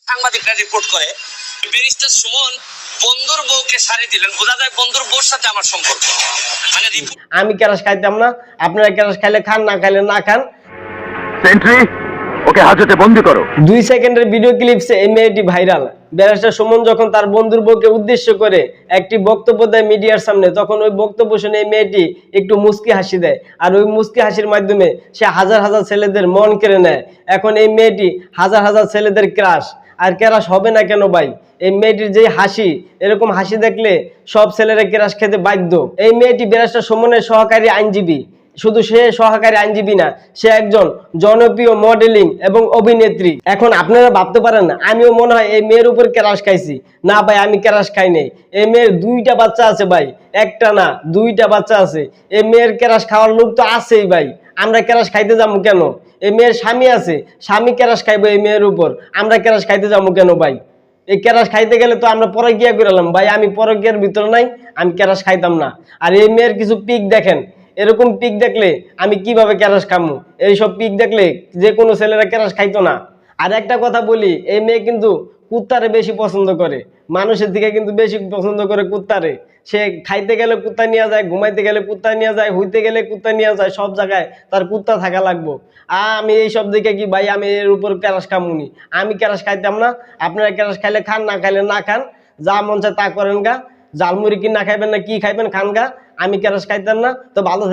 সাংবাদিকরা রিপোর্ট করে ব্যারিস্টার সুমন বন্ধুর বউকে শাড়ি দিলেন, বোঝা যায় বন্ধুর বউর সাথে আমার সম্পর্ক। মানে আমি ক্যারাস খাইতাম না, আপনারা ক্যারাস খাইলে খান, না খাইলে না খান। সেন্ট্রি, ওকে হাজতে বন্দি করো। 2 সেকেন্ডের ভিডিও ক্লিপসে এই মেয়েটি ভাইরাল। ব্যারিস্টার সুমন যখন তার বন্ধুর বউকে উদ্দেশ্য করে একটি বক্তব্য দেয় মিডিয়ার সামনে, তখন ওই বক্তব্য শুনে এই মেয়েটি একটু মুচকি হাসি দেয়, আর ওই মুচকি হাসির মাধ্যমে সে হাজার হাজার ছেলেদের মন কেড়ে নেয়। এখন এই মেয়েটি হাজার হাজার ছেলেদের ক্রাশ। আর ক্রাশ হবে না কেন ভাই? এই মেয়েটির যে হাসি, এরকম হাসি দেখলে সব ছেলেরা ক্রাশ খেতে বাধ্য। এই মেয়েটি ব্যারিস্টার সুমনের সহকারী আইনজীবী। শুধু সে সহকারী আইনজীবী না, সে একজন জনপ্রিয় মডেলিং এবং অভিনেত্রী। এখন আপনারা ভাবতে পারেন আমিও মনে হয় এই মেয়ের উপর ক্রাশ খাইছি। না ভাই, আমি ক্রাশ খাই নাই। এই মেয়ের 2টা বাচ্চা আছে ভাই, একটা না 2টা বাচ্চা আছে। এই মেয়ের ক্রাশ খাওয়ার লোক তো আছেই ভাই, আমরা ক্রাশ খাইতে যাবো কেন? এই মেয়ের স্বামী আছে, স্বামী ক্রাশ খাইবো এই মেয়ের উপর, আমরা ক্রাশ খাইতে যাবো কেন ভাই? এই ক্যারাস খাইতে গেলে তো আমরা পরকিয়া করলাম ভাই। আমি পরকিয়ার ভিতর নাই, আমি ক্যারাস খাইতাম না। আর এই মেয়ের কিছু পিক দেখেন, এরকম পিক দেখলে আমি কিভাবে ক্যারাস খামু? এইসব পিক দেখলে যে কোনো ছেলেরা ক্যারাস খাইতো না। আর একটা কথা বলি, এই মেয়ে কিন্তু কুত্তারে বেশি পছন্দ করে, মানুষের দিকে কিন্তু বেশি পছন্দ করে কুত্তারে। সে খাইতে গেলে কুত্তা নিয়ে যায়, ঘুমাইতে গেলে কুত্তা নিয়ে যায়, হইতে গেলে কুত্তা নিয়ে যায়, সব জায়গায় তার কুত্তা থাকা লাগবো। আমি এইসব দিকে কি ভাই আমি এর উপর ক্যারাস খামুনি? আমি ক্যারাস খাইতাম না। আপনারা ক্যারাস খাইলে খান, না খাইলে না খান, যা মন চায় তা করেন গা। জালমুড়ি কি না খাইবেন না কি খাইবেন খান গা। আমি ক্যারাস খাইতাম না। তো ভালো থেকে